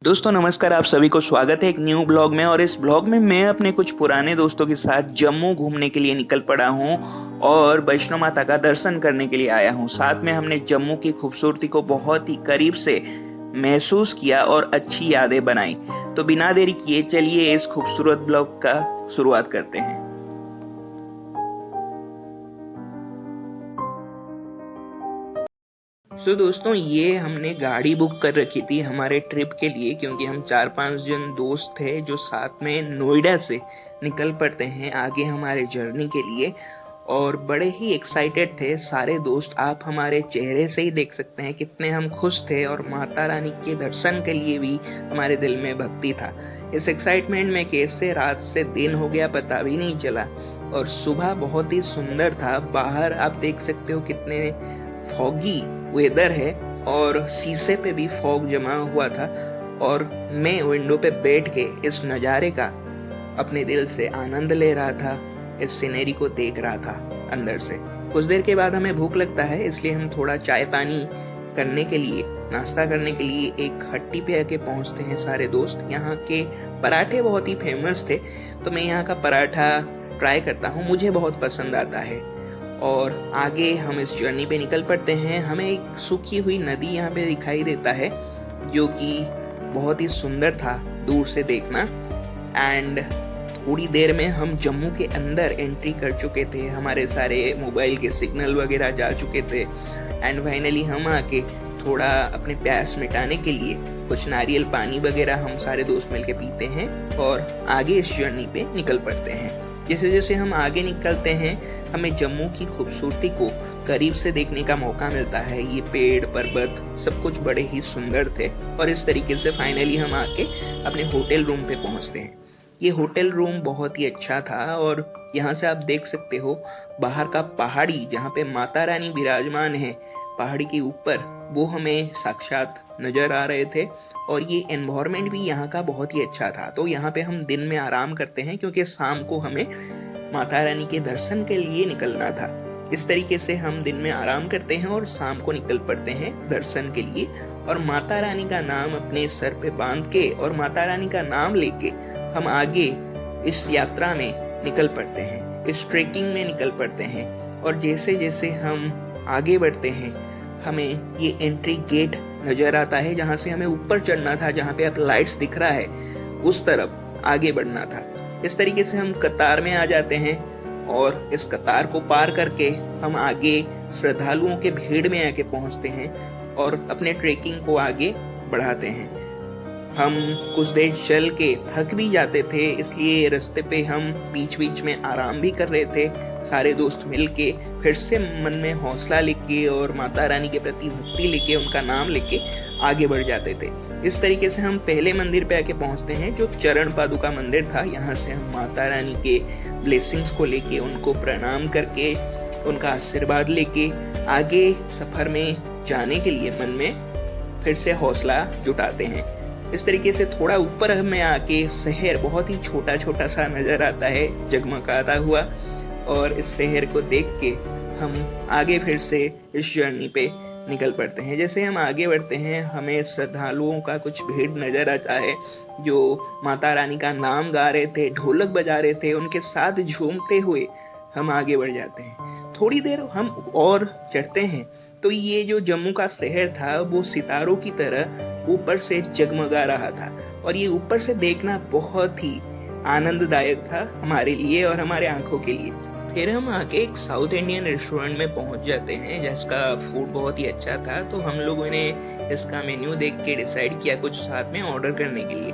दोस्तों नमस्कार, आप सभी को स्वागत है एक न्यू ब्लॉग में। और इस ब्लॉग में मैं अपने कुछ पुराने दोस्तों के साथ जम्मू घूमने के लिए निकल पड़ा हूँ और वैष्णो माता का दर्शन करने के लिए आया हूँ। साथ में हमने जम्मू की खूबसूरती को बहुत ही करीब से महसूस किया और अच्छी यादें बनाई। तो बिना देरी किए चलिए इस खूबसूरत ब्लॉग का शुरुआत करते हैं। दोस्तों ये हमने गाड़ी बुक कर रखी थी हमारे ट्रिप के लिए, क्योंकि हम 4-5 जन दोस्त थे जो साथ में नोएडा से निकल पड़ते हैं आगे हमारे जर्नी के लिए। और बड़े ही एक्साइटेड थे सारे दोस्त। आप हमारे चेहरे से ही देख सकते हैं कितने हम खुश थे और माता रानी के दर्शन के लिए भी हमारे दिल में भक्ति था। इस एक्साइटमेंट में कैसे रात से दिन हो गया पता भी नहीं चला। और सुबह बहुत ही सुंदर था। बाहर आप देख सकते हो कितने फॉगी वेदर है और शीशे पे भी फॉग जमा हुआ था। और मैं विंडो पे बैठ के इस नज़ारे का अपने दिल से आनंद ले रहा था, इस सीनरी को देख रहा था अंदर से। कुछ देर के बाद हमें भूख लगता है, इसलिए हम थोड़ा चाय पानी करने के लिए, नाश्ता करने के लिए एक हट्टी पे आके पहुंचते हैं सारे दोस्त। यहाँ के पराठे बहुत ही फेमस थे, तो मैं यहाँ का पराठा ट्राई करता हूँ, मुझे बहुत पसंद आता है। और आगे हम इस जर्नी पे निकल पड़ते हैं। हमें एक सूखी हुई नदी यहाँ पे दिखाई देता है, जो कि बहुत ही सुंदर था दूर से देखना। एंड थोड़ी देर में हम जम्मू के अंदर एंट्री कर चुके थे, हमारे सारे मोबाइल के सिग्नल वगैरह जा चुके थे। एंड फाइनली हम आके थोड़ा अपने प्यास मिटाने के लिए कुछ नारियल पानी वगैरह हम सारे दोस्त मिलके पीते हैं और आगे इस जर्नी पे निकल पड़ते हैं। जैसे जैसे हम आगे निकलते हैं हमें जम्मू की खूबसूरती को करीब से देखने का मौका मिलता है। ये पेड़ पर्वत सब कुछ बड़े ही सुंदर थे। और इस तरीके से फाइनली हम आके अपने होटल रूम पे पहुंचते हैं। ये होटल रूम बहुत ही अच्छा था और यहाँ से आप देख सकते हो बाहर का पहाड़ी जहाँ पे माता रानी विराजमान है पहाड़ी के ऊपर, वो हमें साक्षात नजर आ रहे थे। और ये एनवायरनमेंट भी यहाँ का बहुत ही अच्छा था। तो यहाँ पे हम दिन में आराम करते हैं, क्योंकि शाम को हमें माता रानी के दर्शन के लिए निकलना था। इस तरीके से हम दिन में आराम करते हैं और शाम को निकल पड़ते हैं दर्शन के लिए। और माता रानी का नाम अपने सर पे बांध के और माता रानी का नाम लेके हम आगे इस यात्रा में निकल पड़ते हैं, इस ट्रेकिंग में निकल पड़ते हैं। और जैसे जैसे हम आगे बढ़ते हैं हमें ये एंट्री गेट नजर आता है, जहां से हमें ऊपर चढ़ना था, जहां पे आप लाइट्स दिख रहा है उस तरफ आगे बढ़ना था। इस तरीके से हम कतार में आ जाते हैं और इस कतार को पार करके हम आगे श्रद्धालुओं के भीड़ में आके पहुंचते हैं और अपने ट्रेकिंग को आगे बढ़ाते हैं। हम कुछ देर चल के थक भी जाते थे, इसलिए रास्ते पे हम बीच बीच में आराम भी कर रहे थे। सारे दोस्त मिलके फिर से मन में हौसला लेके और माता रानी के प्रति भक्ति लेके, उनका नाम लेके आगे बढ़ जाते थे। इस तरीके से हम पहले मंदिर पे आके पहुंचते हैं जो चरण पादुका मंदिर था। यहाँ से हम माता रानी के ब्लेसिंग्स को लेके, उनको प्रणाम करके, उनका आशीर्वाद लेके आगे सफर में जाने के लिए मन में फिर से हौसला जुटाते हैं। इस तरीके से थोड़ा ऊपर हमें आके शहर बहुत ही छोटा छोटा सा नजर आता है जगमगाता हुआ। और इस शहर को देख के हम आगे फिर से इस जर्नी पे निकल पड़ते हैं। जैसे हम आगे बढ़ते हैं हमें श्रद्धालुओं का कुछ भीड़ नजर आता है जो माता रानी का नाम गा रहे थे, ढोलक बजा रहे थे, उनके साथ झूमते हुए हम आगे बढ़ जाते हैं। थोड़ी देर हम और चढ़ते हैं तो ये जो जम्मू का शहर था वो सितारों की तरह ऊपर से जगमगा रहा था। और ये ऊपर से देखना बहुत ही आनंददायक था हमारे लिए और हमारे आंखों के लिए। फिर हम आके एक साउथ इंडियन रेस्टोरेंट में पहुंच जाते हैं जिसका फूड बहुत ही अच्छा था। तो हम लोगों ने इसका मेन्यू देख के डिसाइड किया कुछ साथ में ऑर्डर करने के लिए।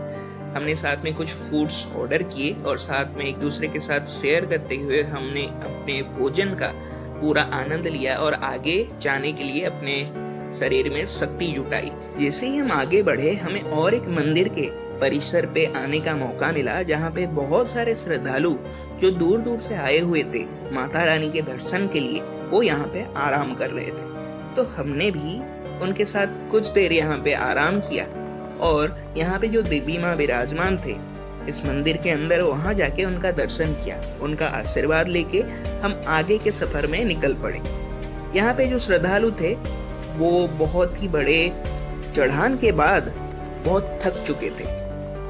हमने साथ में कुछ फूड्स ऑर्डर किए और साथ में एक दूसरे के साथ शेयर करते हुए हमने अपने भोजन का पूरा आनंद लिया और आगे जाने के लिए अपने शरीर में शक्ति जुटाई। जैसे ही हम आगे बढ़े हमें और एक मंदिर के परिसर पे आने का मौका मिला, जहाँ पे बहुत सारे श्रद्धालु जो दूर दूर से आए हुए थे माता रानी के दर्शन के लिए, वो यहाँ पे आराम कर रहे थे। तो हमने भी उनके साथ कुछ देर यहाँ पे आराम किया और यहाँ पे जो देवी माँ विराजमान थे इस मंदिर के अंदर, वहां जाके उनका दर्शन किया, उनका आशीर्वाद लेके हम आगे के सफर में निकल पड़े। यहाँ पे जो श्रद्धालु थे वो बहुत ही बड़े चढ़ान के बाद बहुत थक चुके थे।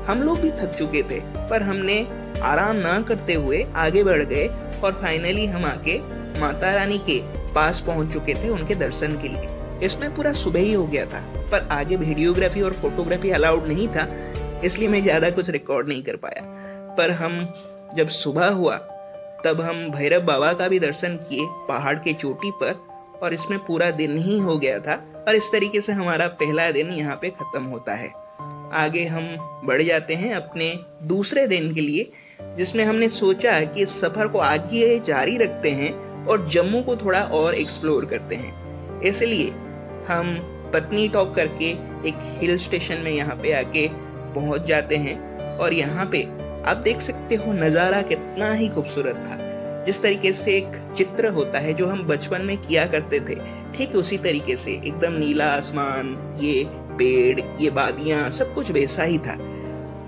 हम लोग भी थक चुके थे, पर हमने आराम ना करते हुए आगे बढ़ गए और फाइनली हम आके माता रानी के पास पहुंच चुके थे उनके दर्शन के लिए। इसमें पूरा सुबह ही हो गया था, पर आगे वीडियोग्राफी और फोटोग्राफी अलाउड नहीं था, इसलिए मैं ज्यादा कुछ रिकॉर्ड नहीं कर पाया। पर हम जब सुबह हुआ तब हम भैरव बाबा का भी दर्शन किए पहाड़ के चोटी पर, और इसमें पूरा दिन ही हो गया था। और इस तरीके से हमारा पहला दिन यहाँ पे खत्म होता है। आगे हम बढ़ जाते हैं अपने दूसरे दिन के लिए, जिसमें हमने सोचा कि इस सफर को आगे जारी रखते हैं और जम्मू को थोड़ा और एक्सप्लोर करते हैं। इसलिए हम पत्नी टॉप करके एक हिल स्टेशन में यहाँ पे आके पहुंच जाते हैं। और यहाँ पे आप देख सकते हो नजारा कितना ही खूबसूरत था। जिस तरीके से एक चित्र होता है जो हम बचपन में किया करते थे, ठीक उसी तरीके से एकदम नीला आसमान, ये पेड़, ये वादियां, सब कुछ वैसा ही था।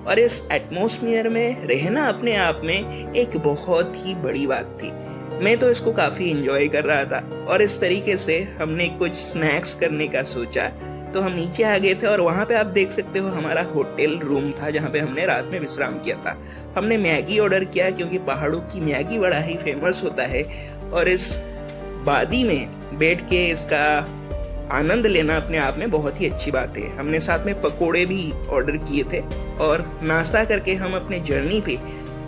और इस एटमॉस्फेयर में रहना अपने आप में एक बहुत ही बड़ी बात थी। मैं तो इसको काफी एंजॉय कर रहा था। और इस तरीके से हमने कुछ स्नैक्स करने का सोचा, तो हम नीचे आ गए थे और वहां पे आप देख सकते हो हमारा होटल रूम था जहां पे हमने रात में विश्राम किया था। हमने मैगी ऑर्डर किया क्योंकि पहाड़ों की मैगी बड़ा ही फेमस होता है, और इस वादी में बैठ के इसका आनंद लेना अपने आप में बहुत ही अच्छी बात है। हमने साथ में पकोड़े भी ऑर्डर किए थे और नाश्ता करके हम अपने जर्नी पे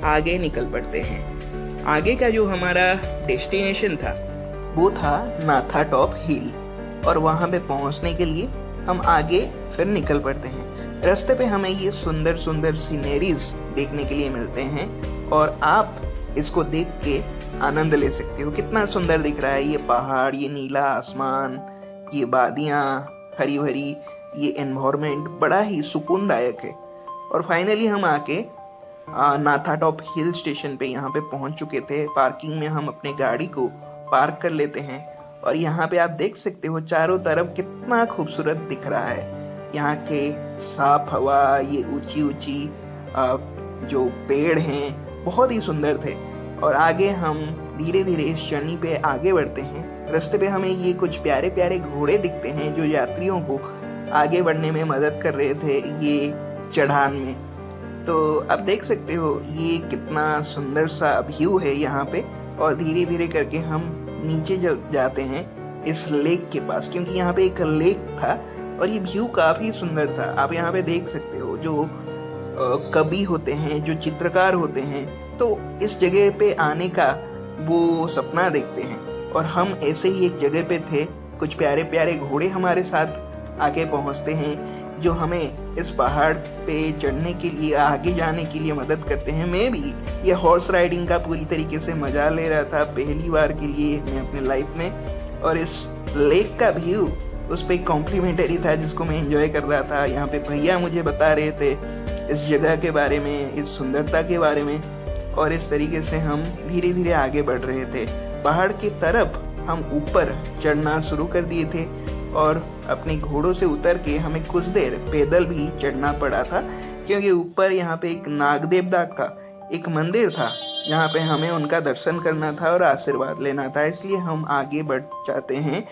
आगे निकल पड़ते हैं। आगे का जो हमारा डेस्टिनेशन था वो था नाथा टॉप हिल, और वहां पे पहुंचने के लिए हम आगे फिर निकल पड़ते हैं। रास्ते पे हमें ये सुंदर सुंदर सीनरीज देखने के लिए मिलते हैं, और आप इसको देख के आनंद ले सकते हो। कितना सुंदर दिख रहा है ये पहाड़, ये नीला आसमान, ये वादियां, हरी भरी ये एनवायरनमेंट बड़ा ही सुकूनदायक है। और फाइनली हम आके नाथा टॉप हिल स्टेशन पे यहाँ पे पहुंच चुके थे। पार्किंग में हम अपने गाड़ी को पार्क कर लेते हैं, और यहाँ पे आप देख सकते हो चारों तरफ कितना खूबसूरत दिख रहा है। यहाँ के साफ हवा, ये ऊंची ऊंची जो पेड़ हैं बहुत ही सुंदर थे। और आगे हम धीरे धीरे इस जर्नी पे आगे बढ़ते हैं। रास्ते पे हमें ये कुछ प्यारे प्यारे घोड़े दिखते हैं जो यात्रियों को आगे बढ़ने में मदद कर रहे थे ये चढ़ान में। तो आप देख सकते हो ये कितना सुंदर सा व्यू है यहाँ पे। और धीरे धीरे करके हम नीचे जाते हैं इस लेक के पास, क्योंकि यहाँ पे एक लेक था और ये व्यू काफी सुंदर था। आप यहाँ पे देख सकते हो जो कवि होते हैं, जो चित्रकार होते हैं, तो इस जगह पे आने का वो सपना देखते हैं। और हम ऐसे ही एक जगह पे थे, कुछ प्यारे प्यारे घोड़े हमारे साथ आके पहुंचते हैं जो हमें इस पहाड़ पे चढ़ने के लिए, आगे जाने के लिए मदद करते हैं। मैं भी ये हॉर्स राइडिंग का पूरी तरीके से मजा ले रहा था पहली बार के लिए मैं अपने लाइफ में। और इस लेक का व्यू उस पे कॉम्प्लीमेंटरी था जिसको मैं एंजॉय कर रहा था। यहाँ पे भैया मुझे बता रहे थे इस जगह के बारे में, इस सुंदरता के बारे में, और इस तरीके से हम धीरे धीरे आगे बढ़ रहे थे। पहाड़ की तरफ हम ऊपर चढ़ना शुरू कर दिए थे, और अपने घोड़ों से उतर के हमें कुछ देर पैदल भी चढ़ना पड़ा था, क्योंकि ऊपर यहाँ पे एक नाग देवता का एक मंदिर था जहाँ पे हमें उनका दर्शन करना था और आशीर्वाद लेना था। इसलिए हम आगे बढ़ जाते हैं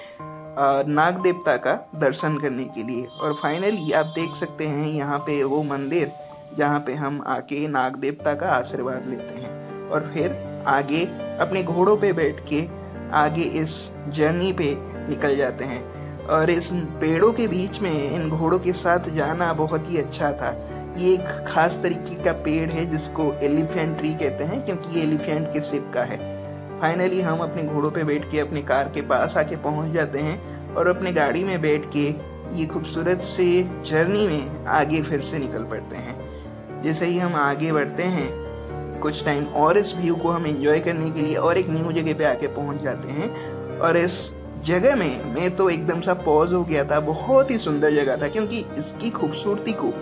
नाग देवता का दर्शन करने के लिए। और फाइनली आप देख सकते हैं यहाँ पे वो मंदिर जहाँ पे हम आके नाग देवता का आशीर्वाद लेते हैं, और फिर आगे अपने घोड़ों पे बैठ के आगे इस जर्नी पे निकल जाते हैं। और इस पेड़ों के बीच में इन घोड़ों के साथ जाना बहुत ही अच्छा था। ये एक खास तरीके का पेड़ है जिसको एलिफेंट ट्री कहते हैं, क्योंकि ये एलिफेंट के शेप का है। फाइनली हम अपने घोड़ों पे बैठ के अपने कार के पास आके पहुंच जाते हैं, और अपने गाड़ी में बैठ के ये खूबसूरत से जर्नी में आगे फिर से निकल पड़ते हैं। जैसे ही हम आगे बढ़ते हैं, कुछ टाइम और इस व्यू को हम एंजॉय करने के लिए और एक न्यू जगह पे आके पहुंच जाते हैं। और इस जगह में मैं तो एकदम सा पॉज हो गया था। बहुत ही सुंदर जगह था, क्योंकि इसकी खूबसूरती को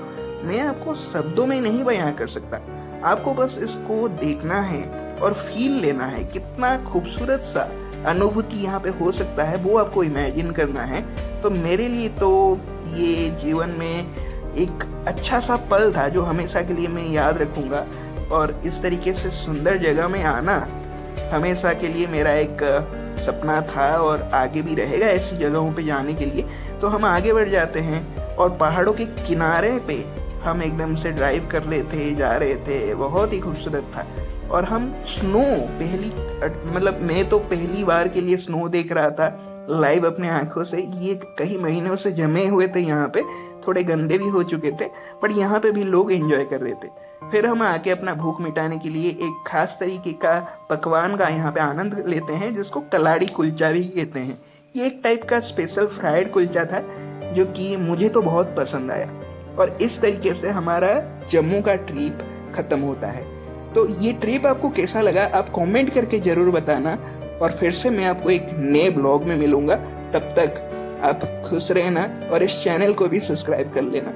मैं आपको शब्दों में नहीं बयां कर सकता। आपको बस इसको देखना है और फील लेना है। कितना खूबसूरत सा अनुभूति यहाँ पे हो सकता है वो आपको इमेजिन करना है। तो मेरे लिए तो ये जीवन में एक अच्छा सा पल था जो हमेशा के लिए मैं याद रखूंगा। और इस तरीके से सुंदर जगह में आना हमेशा के लिए मेरा एक सपना था, और आगे भी रहेगा ऐसी जगहों पे जाने के लिए। तो हम आगे बढ़ जाते हैं और पहाड़ों के किनारे पे हम एकदम से ड्राइव कर रहे थे, जा रहे थे, बहुत ही खूबसूरत था। और हम स्नो मतलब मैं तो पहली बार के लिए स्नो देख रहा था लाइव अपने आंखों से। ये कई महीनों से जमे हुए थे यहाँ पे, थोड़े गंदे भी हो चुके थे, बट यहाँ पे भी लोग एंजॉय कर रहे थे। फिर हम आके अपना भूख मिटाने के लिए एक खास तरीके का पकवान का यहाँ पे आनंद लेते हैं, जिसको कलाड़ी कुलचा भी कहते हैं। ये एक टाइप का स्पेशल फ्राइड कुलचा था जो कि मुझे तो बहुत पसंद आया। और इस तरीके से हमारा जम्मू का ट्रिप खत्म होता है। तो ये ट्रिप आपको कैसा लगा आप कमेंट करके जरूर बताना, और फिर से मैं आपको एक नए ब्लॉग में मिलूंगा। तब तक आप खुश रहना और इस चैनल को भी सब्सक्राइब कर लेना।